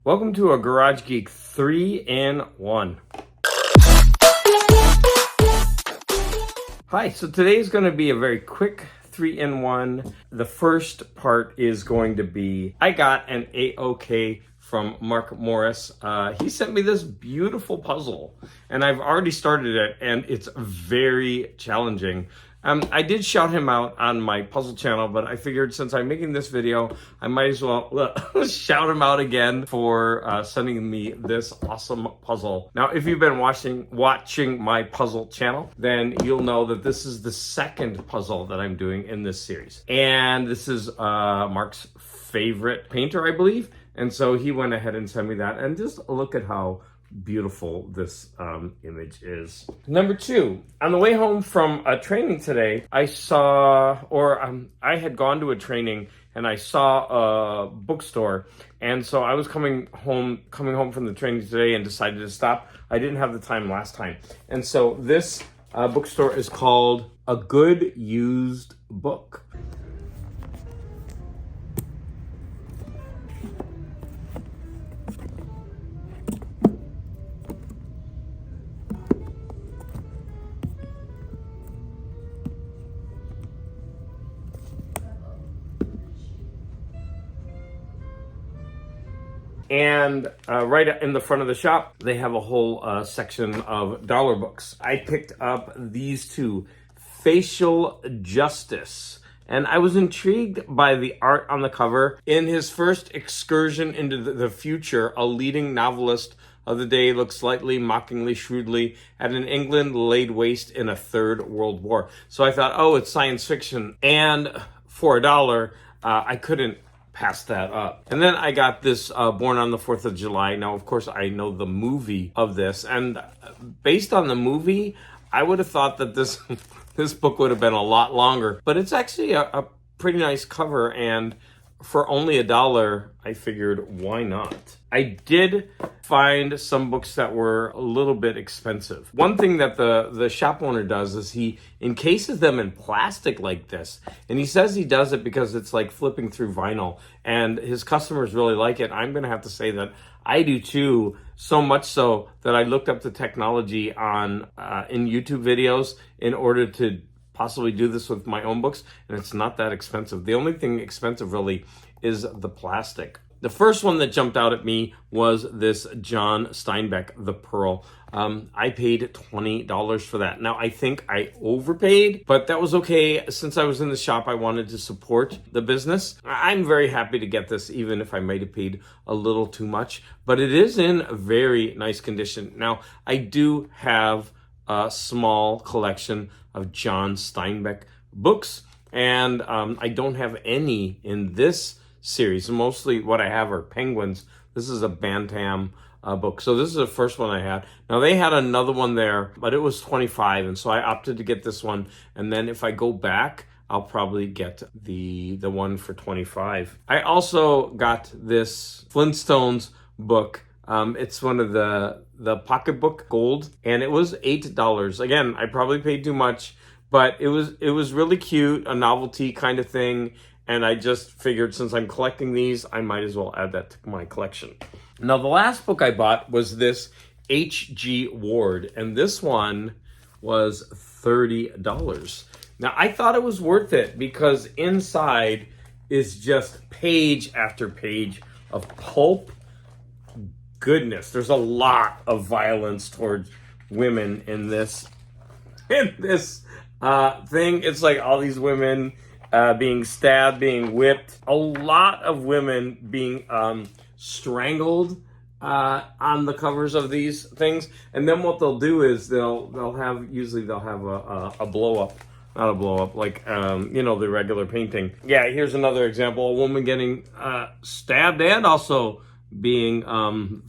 Welcome to a Garage Geek 3-in-1. Hi, so today is going to be a very quick 3-in-1. The first part is going to be, I got an A-OK from Mark Morris. He sent me this beautiful puzzle, and I've already started it, and it's very challenging. I did shout him out on my puzzle channel, but I figured since I'm making this video, I might as well shout him out again for sending me this awesome puzzle. Now, if you've been watching my puzzle channel, then you'll know that this is the second puzzle that I'm doing in this series. And this is Mark's favorite painter, I believe. And so he went ahead and sent me that. And just look at how beautiful this image is. Number two, on the way home from a training today, I had gone to a training and I saw a bookstore, and so I was coming home from the training today and decided to stop. I didn't have the time last time, and so this bookstore is called A Good Used Book. And right in the front of the shop, they have a whole section of dollar books. I picked up these two, Facial Justice. And I was intrigued by the art on the cover. In his first excursion into the future, a leading novelist of the day looked slightly, mockingly, shrewdly at an England laid waste in a Third World War. So I thought, oh, it's science fiction. And for $1, I couldn't pass that up. And then I got this Born on the 4th of July. Now, of course, I know the movie of this. And based on the movie, I would have thought that this this book would have been a lot longer. But it's actually a pretty nice cover. And for only $1, I figured, why not? I did find some books that were a little bit expensive. One thing that the shop owner does is he encases them in plastic like this. And he says he does it because it's like flipping through vinyl. And his customers really like it. I'm going to have to say that I do too, so much so that I looked up the technology on in YouTube videos in order to possibly do this with my own books, and it's not that expensive. The only thing expensive really is the plastic. The first one that jumped out at me was this John Steinbeck, The Pearl. I paid $20 for that. Now, I think I overpaid, but that was okay. Since I was in the shop, I wanted to support the business. I'm very happy to get this, even if I might have paid a little too much, but it is in very nice condition. Now, I do have a small collection of John Steinbeck books, and I don't have any in this series. Mostly what I have are penguins. This is a Bantam book. So this is the first one I had. Now they had another one there, but it was $25, and so I opted to get this one. And then if I go back, I'll probably get the one for $25. I also got this Flintstones book. It's one of the pocketbook gold, and it was $8. Again, I probably paid too much, but it was really cute, a novelty kind of thing. And I just figured since I'm collecting these, I might as well add that to my collection. Now, the last book I bought was this H.G. Ward, and this one was $30. Now, I thought it was worth it because inside is just page after page of pulp goodness. There's a lot of violence towards women in this thing. It's like all these women being stabbed, being whipped, a lot of women being strangled on the covers of these things. And then what they'll do is they'll have a blow up. Not a blow up, like, the regular painting. Yeah, here's another example. A woman getting stabbed and also being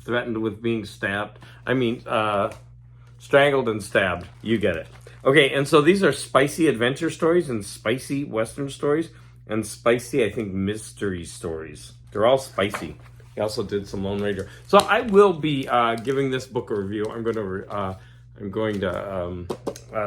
threatened with being stabbed. Strangled and stabbed. You get it. Okay, and so these are spicy adventure stories and spicy Western stories and spicy, I think, mystery stories. They're all spicy. He also did some Lone Ranger. So I will be giving this book a review. I'm going to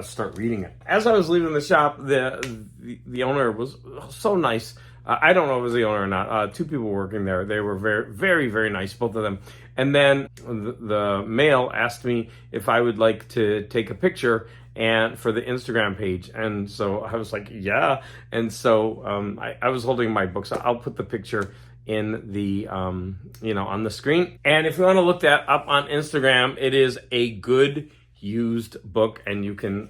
start reading it. As I was leaving the shop, the owner was so nice. I don't know if it was the owner or not. Two people working there. They were very, very, very nice, both of them. And then the male asked me if I would like to take a picture and for the Instagram page. And so I was like, yeah. And so I was holding my books. I'll put the picture in the, on the screen. And if you want to look that up on Instagram, it is a good used book, and you can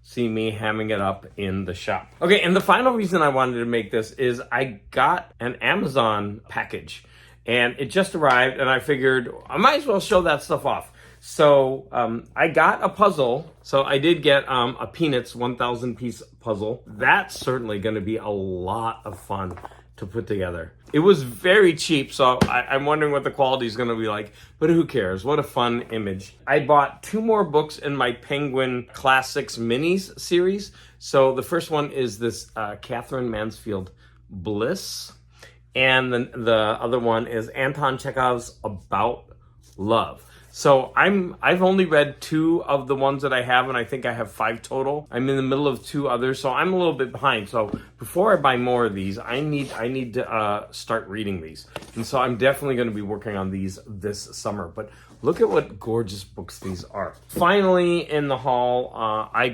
see me hamming it up in the shop. Okay, and the final reason I wanted to make this is I got an Amazon package, and it just arrived, and I figured I might as well show that stuff off. So I got a puzzle. So I did get a Peanuts 1,000 piece puzzle. That's certainly going to be a lot of fun to put together. It was very cheap, so I'm wondering what the quality is going to be like, but who cares? What a fun image. I bought 2 more books in my Penguin Classics Minis series. So the first one is this Catherine Mansfield Bliss, and then the other one is Anton Chekhov's About Love. So I've only read 2 of the ones that I have, and I think I have 5 total. I'm in the middle of 2 others, so I'm a little bit behind. So before I buy more of these, I need to start reading these. And so I'm definitely going to be working on these this summer. But look at what gorgeous books these are. Finally, in the haul, I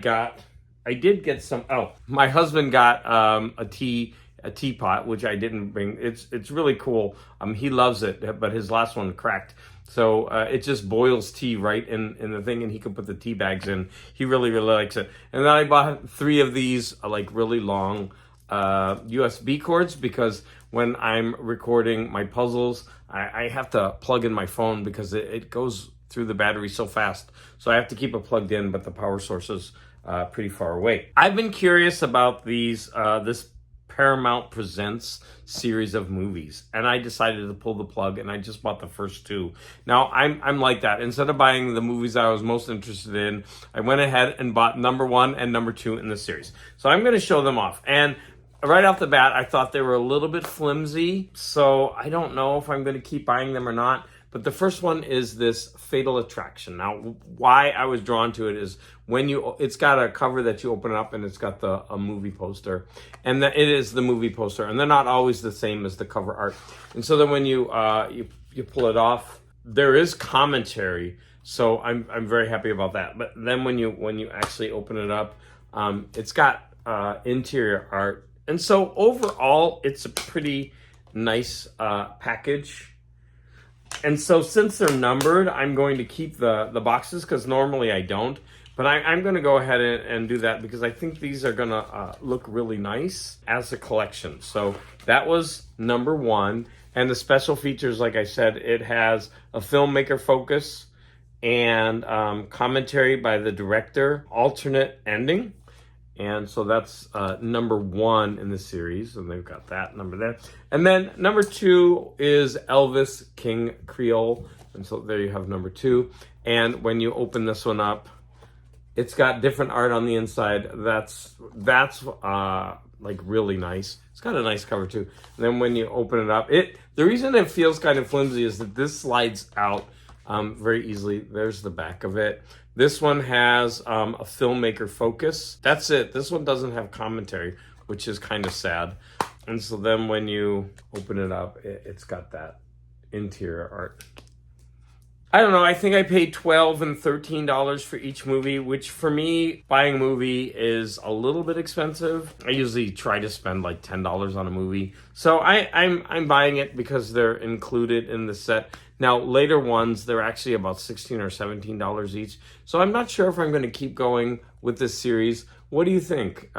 did get some. Oh, my husband got a teapot, which I didn't bring. It's really cool. He loves it, but his last one cracked. So it just boils tea right in the thing, and he can put the tea bags in. He really, really likes it. And then I bought 3 of these like really long USB cords, because when I'm recording my puzzles, I have to plug in my phone because it goes through the battery so fast. So I have to keep it plugged in, but the power source is pretty far away. I've been curious about this Paramount Presents series of movies, and I decided to pull the plug, and I just bought the first 2. Now I'm like that. Instead of buying the movies I was most interested in, I went ahead and bought number 1 and number 2 in the series. So I'm going to show them off. And right off the bat, I thought they were a little bit flimsy, so I don't know if I'm going to keep buying them or not. But the first one is this Fatal Attraction. Now, why I was drawn to it is it's got a cover that you open up, and it's got a movie poster, and it is the movie poster, and they're not always the same as the cover art. And so then when you pull it off, there is commentary. So I'm very happy about that. But then when you actually open it up, it's got interior art, and so overall, it's a pretty nice package. And so since they're numbered, I'm going to keep the boxes, because normally I don't. But I'm going to go ahead and do that, because I think these are going to look really nice as a collection. So that was number 1. And the special features, like I said, it has a filmmaker focus and commentary by the director, alternate ending. And so that's number 1 in the series, and they've got that number there. And then number 2 is Elvis King Creole, and so there you have number 2. And when you open this one up, it's got different art on the inside. That's like really nice. It's got a nice cover too. And then when you open it up, the reason it feels kind of flimsy is that this slides out very easily. There's the back of it. This one has a filmmaker focus. That's it. This one doesn't have commentary, which is kind of sad. And so then when you open it up, it's got that interior art. I don't know, I think I paid $12 and $13 for each movie, which for me, buying a movie is a little bit expensive. I usually try to spend like $10 on a movie. So I'm buying it because they're included in the set. Now, later ones, they're actually about $16 or $17 each. So I'm not sure if I'm going to keep going with this series. What do you think?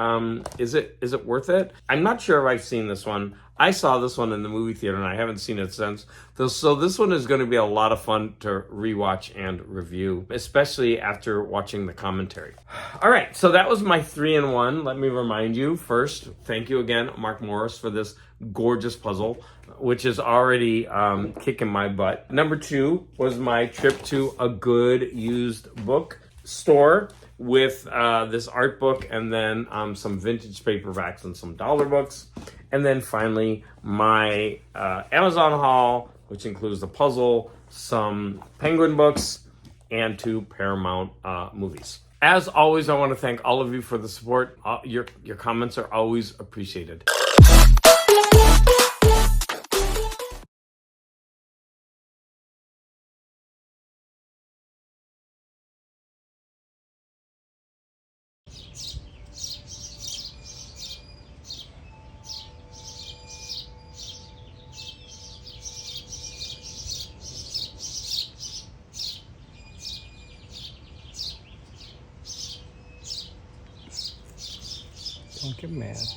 Is it worth it? I'm not sure if I've seen this one. I saw this one in the movie theater, and I haven't seen it since. So this one is going to be a lot of fun to rewatch and review, especially after watching the commentary. All right, so that was my 3-in-1. Let me remind you, first, thank you again, Mark Morris, for this gorgeous puzzle, which is already kicking my butt. Number 2 was my trip to a good used book store with this art book, and then some vintage paperbacks and some dollar books. And then finally, my Amazon haul, which includes the puzzle, some Penguin books, and 2 Paramount movies. As always, I want to thank all of you for the support. Your comments are always appreciated. Don't get mad.